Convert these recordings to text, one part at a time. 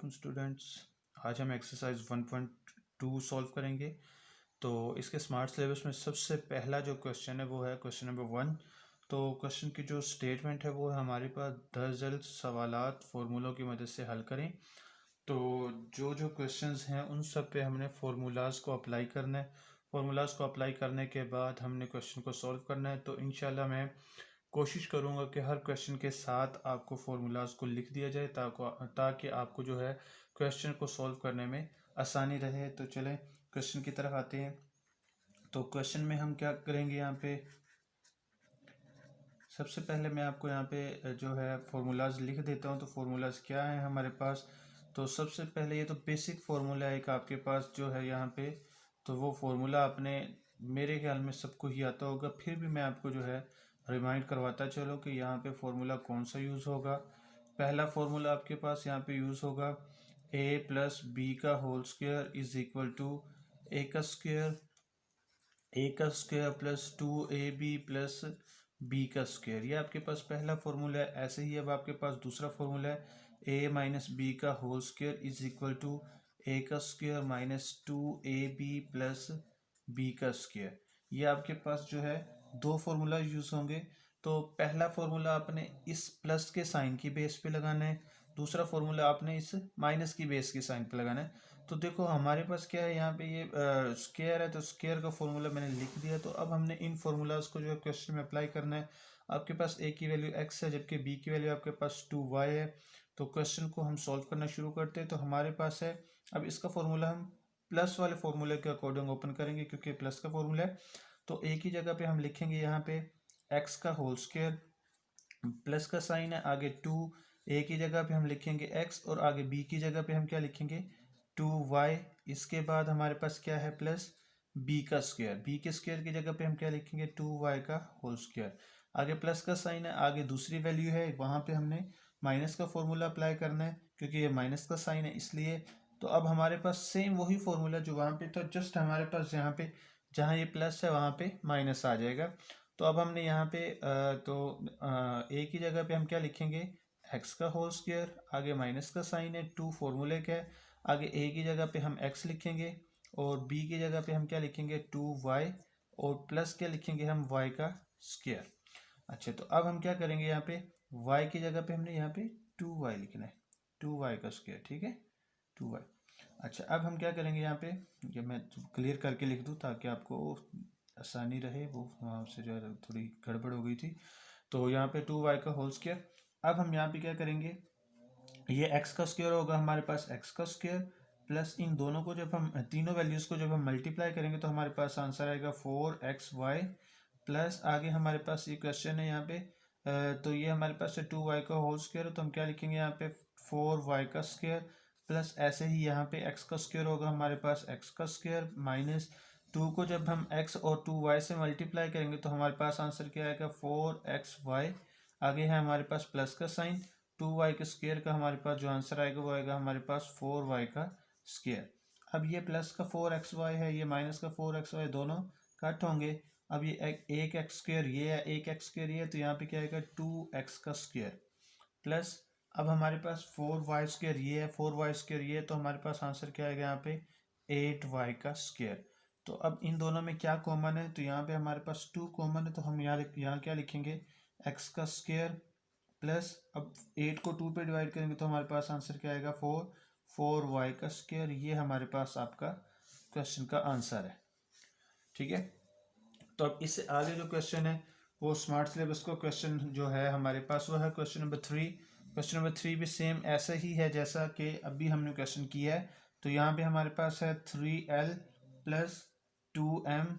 वालेकुम स्टूडेंट्स। आज हम एक्सरसाइज 1.2 सॉल्व करेंगे। तो इसके स्मार्ट सिलेबस में सबसे पहला जो क्वेश्चन है वो है क्वेश्चन नंबर 1। तो क्वेश्चन की जो स्टेटमेंट है वो है हमारे पास 10 जल्द सवालात फार्मूलों की मदद से हल करें। तो जो जो क्वेश्चंस हैं उन सब पे हमने फार्मूलाज़ को अप्लाई करना है। फार्मूलाज़ को अप्लाई करने के बाद हमने क्वेश्चन को सॉल्व करना है। तो इंशाल्लाह मैं कोशिश करूंगा कि हर क्वेश्चन के साथ आपको फार्मूलाज को लिख दिया जाए ताकि आपको जो है क्वेश्चन को सॉल्व करने में आसानी रहे। तो चलें क्वेश्चन की तरफ आते हैं। तो क्वेश्चन में हम क्या करेंगे, यहाँ पे सबसे पहले मैं आपको यहाँ पे जो है फार्मूलाज लिख देता हूँ। तो फार्मूलाज क्या है हमारे पास, तो सबसे पहले ये तो बेसिक फार्मूला है एक आपके पास जो है यहाँ पे। तो वो फार्मूला आपने मेरे ख्याल में सबको ही आता होगा, फिर भी मैं आपको जो है रिमाइंड करवाता चलो कि यहाँ पे फार्मूला कौन सा यूज़ होगा। पहला फार्मूला आपके पास यहाँ पे यूज़ होगा a प्लस बी का whole square is equal to A का square plus 2ab plus B का स्क्वायर। ये आपके पास पहला फार्मूला है। ऐसे ही अब आपके पास दूसरा फार्मूला है a माइनस बी का whole square is equal to A का square minus 2ab plus B का स्क्वायर। ये आपके पास जो है दो फार्मूला यूज होंगे। तो पहला फार्मूला आपने इस प्लस के साइन की बेस पे लगाना है, दूसरा फार्मूला आपने इस माइनस की बेस के साइन पे लगाना है। तो देखो हमारे पास क्या है, यहाँ पे ये स्क्वायर है तो स्क्वायर का फार्मूला मैंने लिख दिया। तो अब हमने इन फार्मूलाज को जो है क्वेश्चन में अप्लाई करना है। आपके पास a की वैल्यू x है जबकि b की वैल्यू आपके पास 2y है। तो क्वेश्चन को हम सॉल्व करना शुरू करते हैं। तो हमारे पास है, अब इसका फार्मूला हम प्लस वाले फार्मूले के अकॉर्डिंग ओपन करेंगे क्योंकि प्लस का फार्मूला है। तो a की जगह पे हम लिखेंगे यहाँ पे x का होल स्क्वायर, प्लस का साइन है, आगे 2, a की जगह पे हम लिखेंगे x और आगे b की जगह पे हम क्या लिखेंगे 2y। इसके बाद हमारे पास क्या है प्लस b का स्क्वायर, b के स्क्वायर की जगह पे हम क्या लिखेंगे 2y का होल स्क्वायर। आगे प्लस का साइन है, आगे दूसरी वैल्यू है, वहाँ पे हमने माइनस का फॉर्मूला अप्लाई करना है क्योंकि ये माइनस का साइन है इसलिए। तो अब हमारे पास सेम वही फॉर्मूला जो वहाँ पे था, जस्ट हमारे पास यहाँ पे जहाँ ये प्लस है वहाँ पे माइनस आ जाएगा। तो अब हमने यहाँ पे ए की जगह पे हम क्या लिखेंगे एक्स का होल स्क्वायर, आगे माइनस का साइन है, 2 फॉर्मूले का है, आगे ए की जगह पे हम एक्स लिखेंगे और बी की जगह पे हम क्या लिखेंगे 2y और प्लस क्या लिखेंगे हम y का स्क्वायर। अच्छा, तो अब हम क्या करेंगे, यहाँ पे y की जगह पे हमने यहाँ पे 2y लिखना है, 2y का स्क्वायर, ठीक है 2y। अच्छा, अब हम क्या करेंगे यहाँ पे, ये मैं क्लियर करके लिख दूँ ताकि आपको आसानी रहे, वो वहाँ से जो है थोड़ी गड़बड़ हो गई थी। तो यहाँ पे 2y का होल स्क्वायर। अब हम यहाँ पे क्या करेंगे, ये x का स्क्वायर होगा हमारे पास x का स्क्वायर प्लस इन दोनों को जब हम तीनों वैल्यूज़ को जब हम मल्टीप्लाई करेंगे तो हमारे पास आंसर आएगा 4xy प्लस आगे हमारे पास ये क्वेश्चन है यहाँ पे तो ये हमारे पास है 2y का होल स्क्वायर, तो हम क्या लिखेंगे यहाँ पे 4y का स्क्वायर प्लस ऐसे ही यहाँ पे x का स्क्वायर होगा हमारे पास x का स्क्वायर माइनस 2 को जब हम x और 2y से मल्टीप्लाई करेंगे तो हमारे पास आंसर क्या आएगा 4xy। आगे है हमारे पास प्लस का साइन, 2y के स्क्वायर का हमारे पास जो आंसर आएगा वो आएगा हमारे पास 4y का स्क्वायर। अब ये प्लस का 4xy है, ये माइनस का 4xy, दोनों कट होंगे। अब ये एक एक्स स्क्वायर ये है, एक एक्स स्क्वायर ये है, तो यहाँ पे क्या आएगा 2x का स्क्वायर प्लस अब हमारे पास 4y स्क्वायर ये है, 4y स्क्वायर ये है, तो हमारे पास आंसर क्या आएगा यहाँ पे 8y का स्क्वायर। तो अब इन दोनों में क्या कॉमन है, तो यहाँ पे हमारे पास 2 कॉमन है, तो हम यहाँ क्या लिखेंगे x का स्क्वायर प्लस अब 8 को 2 पे डिवाइड करेंगे तो हमारे पास आंसर क्या आएगा 4y का स्क्वायर। ये हमारे पास आपका क्वेश्चन का आंसर है, ठीक है। तो अब इससे आगे जो क्वेश्चन है वो स्मार्ट सिलेबस का क्वेश्चन जो है हमारे पास वो है क्वेश्चन नंबर 3। क्वेश्चन नंबर 3 भी सेम ऐसा ही है जैसा कि अभी हमने क्वेश्चन किया है। तो यहाँ पे हमारे पास है 3l प्लस 2m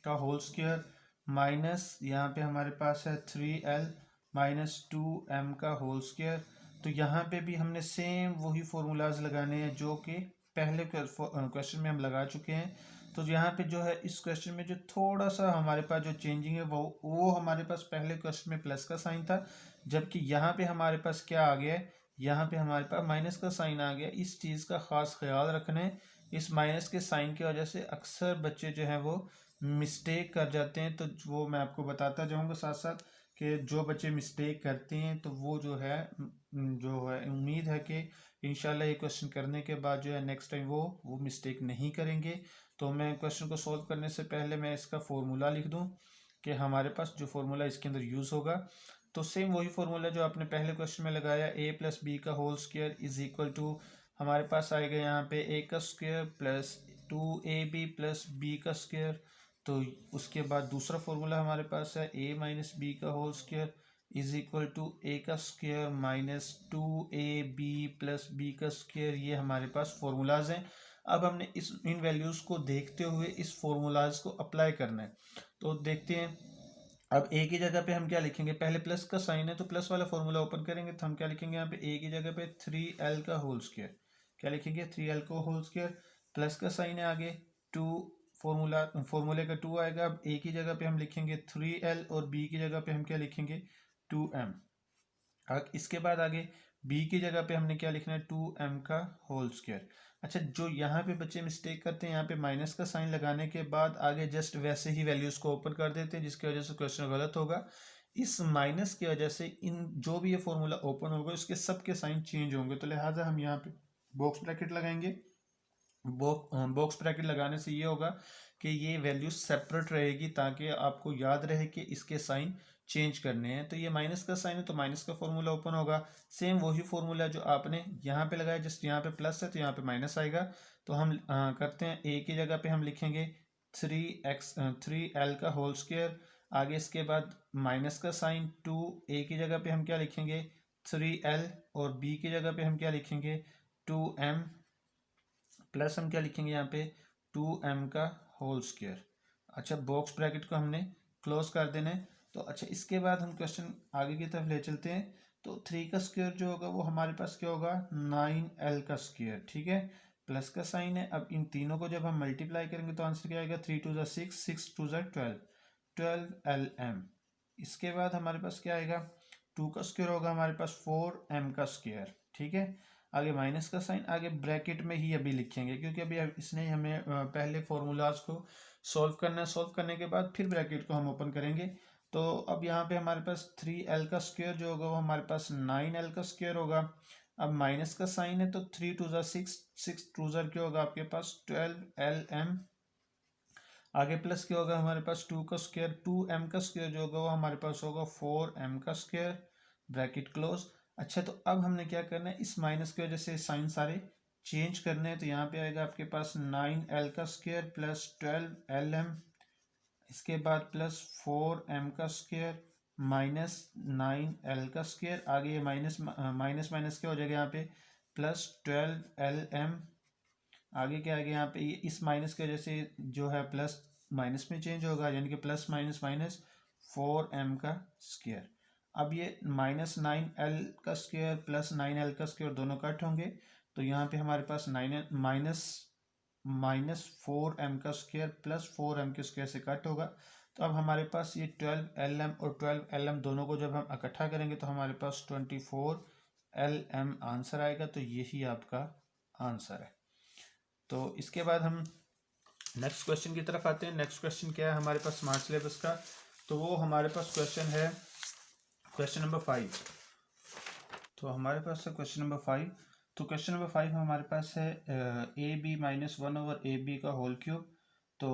का होल स्क्वायर माइनस यहाँ पे हमारे पास है 3l माइनस 2m का होल स्क्वायर। तो यहाँ पे भी हमने सेम वही फॉर्मूलाज लगाने हैं जो कि पहले क्वेश्चन में हम लगा चुके हैं। तो यहाँ पे जो है इस क्वेश्चन में जो थोड़ा सा हमारे पास जो चेंजिंग है वो हमारे पास पहले क्वेश्चन में प्लस का साइन था, जबकि यहाँ पे हमारे पास क्या आ गया है, यहाँ पे हमारे पास माइनस का साइन आ गया। इस चीज़ का ख़ास ख्याल रखना है, इस माइनस के साइन की वजह से अक्सर बच्चे जो हैं वो मिस्टेक कर जाते हैं। तो वो मैं आपको बताता जाऊँगा साथ साथ कि जो बच्चे मिस्टेक करते हैं तो वो जो है उम्मीद है कि इंशाल्लाह ये क्वेश्चन करने के बाद जो है नेक्स्ट टाइम वो मिस्टेक नहीं करेंगे। तो मैं क्वेश्चन को सॉल्व करने से पहले मैं इसका फॉर्मूला लिख दूं कि हमारे पास जो फॉर्मूला इसके अंदर यूज़ होगा, तो सेम वही फॉर्मूला जो आपने पहले क्वेश्चन में लगाया, a प्लस बी का whole square is equal to हमारे पास आएगा यहाँ पे a का square plus 2ab plus b का स्क्वायर। तो उसके बाद दूसरा फॉर्मूला हमारे पास है a माइनस बी का whole square is equal to a का square minus 2ab plus b का स्क्वायर। ये हमारे पास फॉर्मूलाज हैं। अब हमने इन वैल्यूज़ को देखते हुए इस फॉर्मूलाज को अप्लाई करना है। तो देखते हैं, अब a की जगह पे हम क्या लिखेंगे, पहले प्लस का साइन है तो प्लस वाला फॉर्मूला ओपन करेंगे, तो हम क्या लिखेंगे यहाँ पे a की जगह पे 3l का होल स्क्वायर, क्या लिखेंगे 3l का होल स्क्वायर, प्लस का साइन है आगे 2, फॉर्मूले का 2 आएगा। अब a की जगह पे हम लिखेंगे 3l और b की जगह पे हम क्या लिखेंगे 2m। इसके बाद आगे b की जगह पे हमने क्या लिखना है 2m का होल स्क्वायर। अच्छा, जो यहाँ पे बच्चे मिस्टेक करते हैं, यहाँ पे माइनस का साइन लगाने के बाद आगे जस्ट वैसे ही वैल्यूज को ओपन कर देते हैं, जिसकी वजह से क्वेश्चन गलत होगा। इस माइनस की वजह से इन जो भी ये फॉर्मूला ओपन होगा उसके सबके साइन चेंज होंगे, तो लिहाजा हम यहाँ पे बॉक्स ब्रैकेट लगाएंगे। बॉक्स ब्रैकेट लगाने से ये होगा कि ये वैल्यू सेपरेट रहेगी, ताकि आपको याद रहे कि इसके साइन चेंज करने हैं। तो ये माइनस का साइन है तो माइनस का फॉर्मूला ओपन होगा, सेम वही फॉर्मूला जो आपने यहाँ पे लगाया, जस्ट यहाँ पे प्लस है तो यहाँ पे माइनस आएगा। तो हम करते हैं, a की जगह पे हम लिखेंगे 3l का होल स्क्वायर, आगे इसके बाद माइनस का साइन 2, a की जगह पे हम क्या लिखेंगे 3l और b की जगह पे हम क्या लिखेंगे 2m, प्लस हम क्या लिखेंगे यहाँ पे 2m का होल स्क्वायर। अच्छा, बॉक्स ब्रैकेट को हमने क्लोज कर देना है। तो अच्छा, इसके बाद हम क्वेश्चन आगे की तरफ ले चलते हैं। तो 3 का स्क्वायर जो होगा वो हमारे पास क्या होगा 9l का स्क्वायर, ठीक है, प्लस का साइन है। अब इन तीनों को जब हम मल्टीप्लाई करेंगे तो आंसर क्या आएगा 3 2 6, 6 2 12, 12lm। इसके बाद हमारे पास क्या आएगा 2 का स्क्वायर होगा हमारे पास 4m का स्क्वायर, ठीक है। आगे माइनस का साइन, आगे ब्रैकेट में ही अभी लिखेंगे क्योंकि अभी इसने हमें पहले फॉर्मूलाज को सॉल्व करना है, सॉल्व करने के बाद फिर ब्रैकेट को हम ओपन करेंगे। तो अब यहाँ पे हमारे पास 3l का स्क्वायर जो होगा वो हमारे पास 9l का स्क्वायर होगा। अब माइनस का साइन है तो 3 2 6, 6 2 क्या होगा आपके पास 12lm। आगे प्लस क्या होगा हमारे पास 2 का स्क्वायर, 2m का स्क्वायर जो होगा वो हमारे पास होगा 4m का स्क्वायर, ब्रैकेट क्लोज। अच्छा, तो अब हमने क्या करना है, इस माइनस की वजह से साइन सारे चेंज करने हैं। तो यहाँ पे आएगा आपके पास 9l का स्क्वायर प्लस 12lm, इसके बाद प्लस 4m का स्क्वायर माइनस 9l का स्क्वायर, आगे ये माइनस माइनस माइनस क्या हो जाएगा यहाँ पे प्लस 12lm। आगे क्या आएगा यहाँ पे, ये इस माइनस की वजह से जो है प्लस माइनस में चेंज होगा, यानी कि प्लस माइनस माइनस 4m का स्क्वायर। अब ये माइनस 9l का स्क्वायर प्लस 9l का स्क्वायर दोनों कट होंगे, तो यहाँ पे हमारे पास माइनस 4m का स्क्वायर प्लस 4m के स्क्वायर से कट होगा। तो अब हमारे पास ये 12lm और 12lm दोनों को जब हम इकट्ठा करेंगे तो हमारे पास 24lm आंसर आएगा। तो यही आपका आंसर है। तो इसके बाद हम नेक्स्ट क्वेश्चन की तरफ आते हैं। नेक्स्ट क्वेश्चन क्या है हमारे पास स्मार्ट सिलेबस का, तो वो हमारे पास क्वेश्चन है क्वेश्चन नंबर 5। तो हमारे पास है क्वेश्चन नंबर 5। तो क्वेश्चन नंबर 5 हमारे पास है ab माइनस 1/ab का होल क्यूब। तो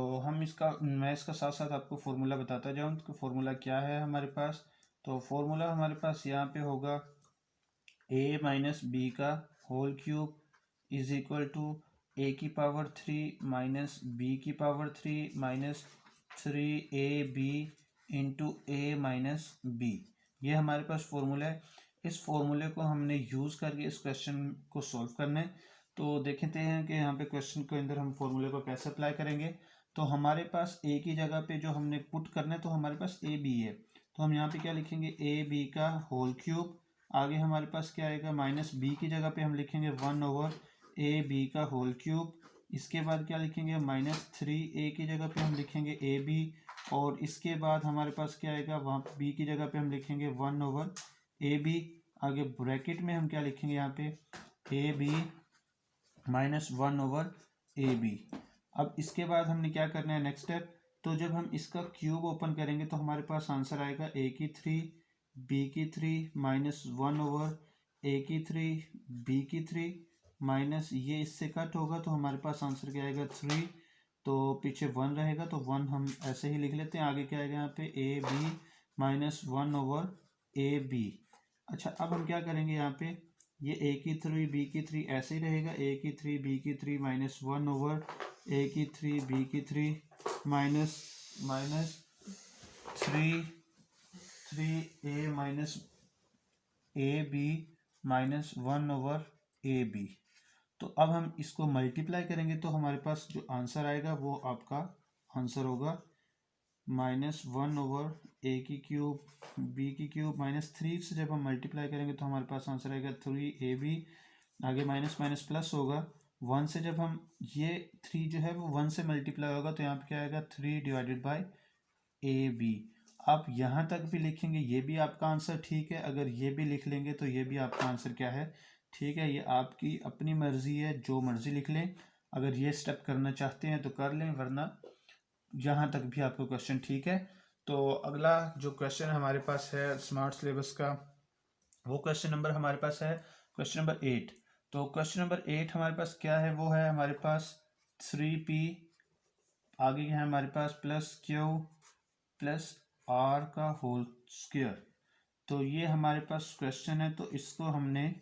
मैं इसका साथ साथ आपको फॉर्मूला बताता जाऊँ। तो फॉर्मूला क्या है हमारे पास, तो फॉर्मूला हमारे पास यहाँ पे होगा a माइनस बी का whole cube is equal to a की पावर 3 माइनस b की power 3 minus 3ab into a minus b। ये हमारे पास फॉर्मूला है। इस फॉर्मूले को हमने यूज़ करके इस क्वेश्चन को सॉल्व करना है। तो देखते हैं कि यहाँ पे क्वेश्चन के अंदर हम फॉर्मूले को कैसे अप्लाई करेंगे। तो हमारे पास a की जगह पे जो हमने पुट करना है, तो हमारे पास a b है, तो हम यहाँ पे क्या लिखेंगे a b का होल क्यूब। आगे हमारे पास क्या आएगा माइनस b की जगह पे हम लिखेंगे 1/a b का होल क्यूब। इसके बाद क्या लिखेंगे माइनस 3a की जगह पे हम लिखेंगे ab, और इसके बाद हमारे पास क्या आएगा वहाँ b की जगह पे हम लिखेंगे 1/ab। आगे ब्रैकेट में हम क्या लिखेंगे यहाँ पे ab माइनस 1/ab। अब इसके बाद हमने क्या करना है नेक्स्ट स्टेप, तो जब हम इसका क्यूब ओपन करेंगे तो हमारे पास आंसर आएगा a की 3 b की 3 माइनस 1/a की 3 b की 3 माइनस ये इससे कट होगा तो हमारे पास आंसर क्या आएगा 3। तो पीछे 1 रहेगा तो 1 हम ऐसे ही लिख लेते हैं। आगे क्या आएगा यहाँ पे ए बी माइनस 1/AB। अच्छा, अब हम क्या करेंगे यहाँ पे, ये ए की 3 बी की 3 ऐसे ही रहेगा, ए की 3 बी की 3 माइनस 1/ए की 3 बी की 3 minus 3 a minus a b minus 1/AB। तो अब हम इसको मल्टीप्लाई करेंगे तो हमारे पास जो आंसर आएगा वो आपका आंसर होगा -1/ए की क्यूब बी की क्यूब माइनस 3 से जब हम मल्टीप्लाई करेंगे तो हमारे पास आंसर आएगा 3AB। आगे माइनस माइनस प्लस होगा, 1 से जब हम ये 3 जो है वो 1 से मल्टीप्लाई होगा तो यहाँ पे क्या आएगा 3/AB। आप यहाँ तक भी लिखेंगे ये भी आपका आंसर ठीक है, अगर ये भी लिख लेंगे तो ये भी आपका आंसर क्या है, ठीक है। ये आपकी अपनी मर्जी है, जो मर्जी लिख लें। अगर ये स्टेप करना चाहते हैं तो कर लें, वरना यहाँ तक भी आपका क्वेश्चन ठीक है। तो अगला जो क्वेश्चन हमारे पास है स्मार्ट सिलेबस का, वो क्वेश्चन नंबर हमारे पास है क्वेश्चन नंबर 8। तो क्वेश्चन नंबर 8 हमारे पास क्या है, वो है हमारे पास 3p, आगे है हमारे पास +q + r का होल स्क्वायर। तो ये हमारे पास क्वेश्चन है, तो इसको हमने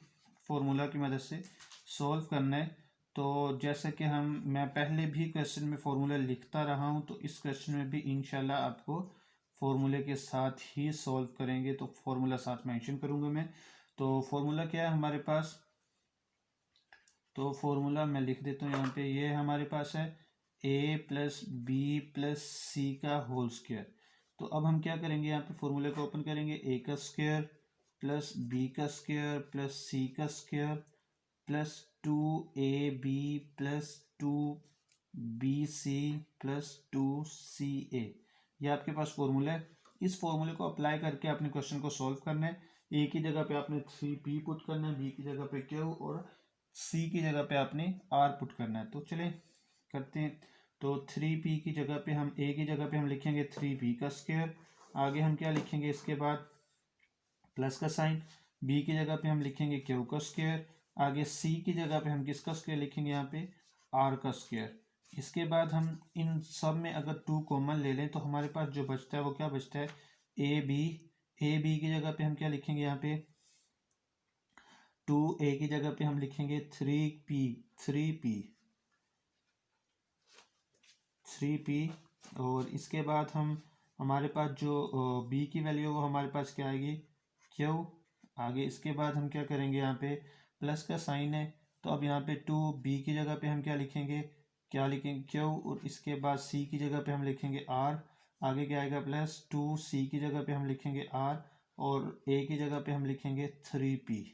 फॉर्मूला की मदद से सॉल्व करना है। तो जैसे कि मैं पहले भी क्वेश्चन में फॉर्मूला लिखता रहा हूँ, तो इस क्वेश्चन में भी इंशाल्लाह आपको फॉर्मूले के साथ ही सॉल्व करेंगे। तो फॉर्मूला साथ मेंशन करूँगा मैं। तो फॉर्मूला क्या है हमारे पास, तो फॉर्मूला मैं लिख देता हूँ यहाँ पे। ये हमारे पास है a + b + c का होल स्क्वायर। तो अब हम क्या करेंगे, यहाँ पे फॉर्मूले को ओपन करेंगे, a का स्क्वायर + b का स्क्वायर + c का स्क्वायर + 2ab + 2bc + 2ca। ये आपके पास फॉर्मूला है। इस फॉर्मूले को अप्लाई करके अपने क्वेश्चन को सॉल्व करना है। a की जगह पे आपने 3p पुट करना है, b की जगह पे q और c की जगह पे आपने r पुट करना है। तो चलिए करते हैं। तो 3p की जगह पे हम a की जगह पे हम लिखेंगे 3p का स्क्वायर। आगे हम क्या लिखेंगे, इसके बाद प्लस का साइन। b की जगह पे हम लिखेंगे q का स्क्वायर। आगे c की जगह पे हम किसका स्क्वायर लिखेंगे, यहाँ पे r का स्क्वायर। इसके बाद हम इन सब में अगर 2 कॉमन ले लें तो हमारे पास जो बचता है वो क्या बचता है, a b की जगह पे हम क्या लिखेंगे, यहाँ पे 2a की जगह पे हम लिखेंगे 3p और इसके बाद हमारे पास जो b की वैल्यू है वो हमारे पास क्या आएगी, q। आगे इसके बाद हम क्या करेंगे, यहाँ पे प्लस का साइन है, तो अब यहाँ पे 2b की जगह पे हम क्या लिखेंगे q, और इसके बाद c की जगह पे हम लिखेंगे r। आगे क्या आएगा +2c की जगह पे हम लिखेंगे r और a की जगह पे हम लिखेंगे 3p।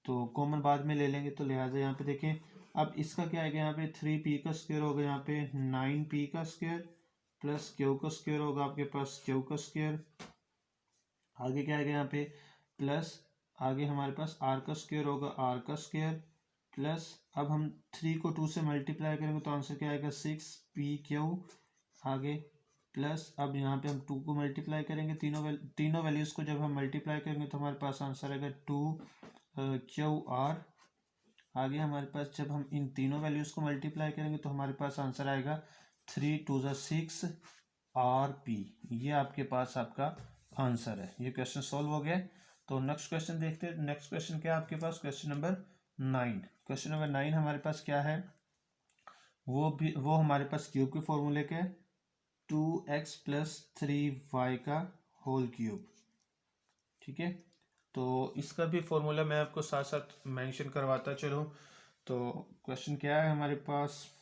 तो कॉमन बाद में ले लेंगे, तो लिहाजा यहाँ पे देखें। अब इसका क्या आएगा, यहाँ पे 3p का स्क्वायर होगा, यहाँ पे 9p का स्क्वायर + q का स्क्वायर होगा आपके पास q का स्क्वायर। आगे क्या आएगा, यहाँ पे प्लस, आगे हमारे पास r का स्क्वायर होगा r का स्क्वायर प्लस, अब हम 3 को 2 से मल्टीप्लाई करेंगे तो आंसर क्या आएगा 6pq। आगे प्लस, अब यहाँ पे हम 2 को मल्टीप्लाई करेंगे, तीनों वैल्यूज़ को जब हम मल्टीप्लाई करेंगे तो हमारे पास आंसर आएगा 2qr। आगे हमारे पास जब हम इन तीनों वैल्यूज़ को मल्टीप्लाई करेंगे तो हमारे पास आंसर आएगा 3 × 2 = 6 rp। ये आपके पास आपका आंसर है। ये क्वेश्चन सॉल्व हो गया। तो नेक्स्ट क्वेश्चन देखते हैं। नेक्स्ट क्वेश्चन क्या है आपके पास, क्वेश्चन नंबर 9। क्वेश्चन नंबर 9 हमारे पास क्या है, वो हमारे पास क्यूब के फॉर्मूले के 2x + 3y का होल क्यूब। ठीक है, तो इसका भी फॉर्मूला मैं आपको साथ साथ मेंशन करवाता चलूँ। तो क्वेश्चन क्या है हमारे पास,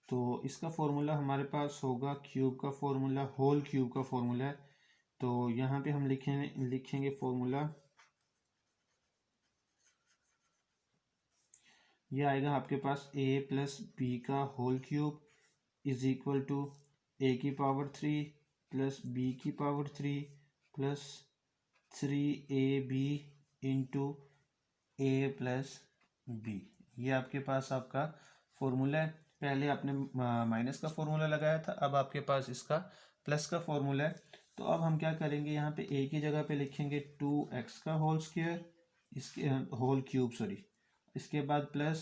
तो इसका फॉर्मूला हमारे पास होगा क्यूब का फॉर्मूला, होल क्यूब का फॉर्मूला है। तो यहाँ पे हम लिखेंगे फॉर्मूला, ये आएगा आपके पास a + b का होल क्यूब = a की पावर 3 + b की पावर 3 + 3ab × a + b। ये आपके पास आपका फॉर्मूला है। पहले आपने माइनस का फॉर्मूला लगाया था, अब आपके पास इसका प्लस का फॉर्मूला है। तो अब हम क्या करेंगे, यहाँ पे a की जगह पे लिखेंगे 2x का होल स्क्वायर, इसके होल क्यूब सॉरी, इसके बाद प्लस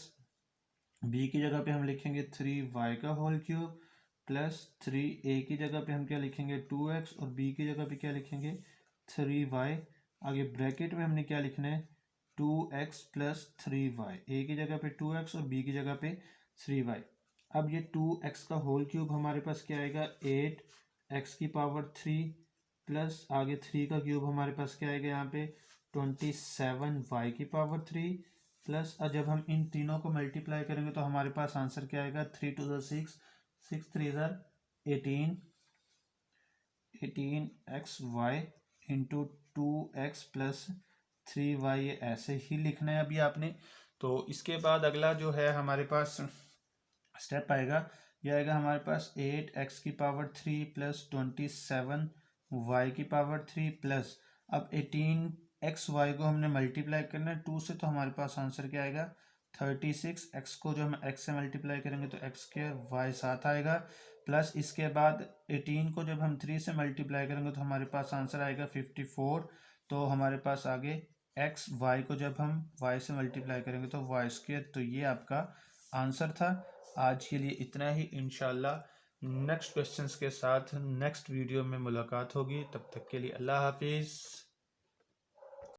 b की जगह पे हम लिखेंगे 3y का होल क्यूब प्लस 3a की जगह पे हम क्या लिखेंगे 2x और b की जगह पे क्या लिखेंगे 3y। आगे ब्रैकेट में हमने क्या लिखना है 2x प्लस 3y, a की जगह पे 2x और b की जगह पे 3y। अब ये 2x का होल क्यूब हमारे पास क्या आएगा 8x की पावर 3 प्लस आगे 3 का क्यूब हमारे पास क्या आएगा यहाँ पे 27y की पावर 3 प्लस जब हम इन तीनों को मल्टीप्लाई करेंगे तो हमारे पास आंसर क्या आएगा 3 to the 6, 6 3 18, 18xy into 2x plus 3y, ये ऐसे ही लिखना है अभी आपने। तो इसके बाद अगला जो है हमारे पास स्टेप आएगा, यह आएगा हमारे पास 8x की पावर 3 प्लस 27y की पावर 3 प्लस अब 18xy को हमने मल्टीप्लाई करना है 2 से, तो हमारे पास आंसर क्या आएगा 36। x को जो हम x से मल्टीप्लाई करेंगे तो x स्क्वायर y 7 आएगा प्लस इसके बाद 18 को जब हम 3 से मल्टीप्लाई करेंगे तो हमारे पास आंसर आएगा 54। तो हमारे पास आगे x y को जब हम y से मल्टीप्लाई करेंगे तो y स्क्वायर, तो ये आपका आंसर था। आज के लिए इतना ही, इंशाल्लाह नेक्स्ट क्वेश्चंस के साथ नेक्स्ट वीडियो में मुलाकात होगी। तब तक के लिए अल्लाह हाफिज़।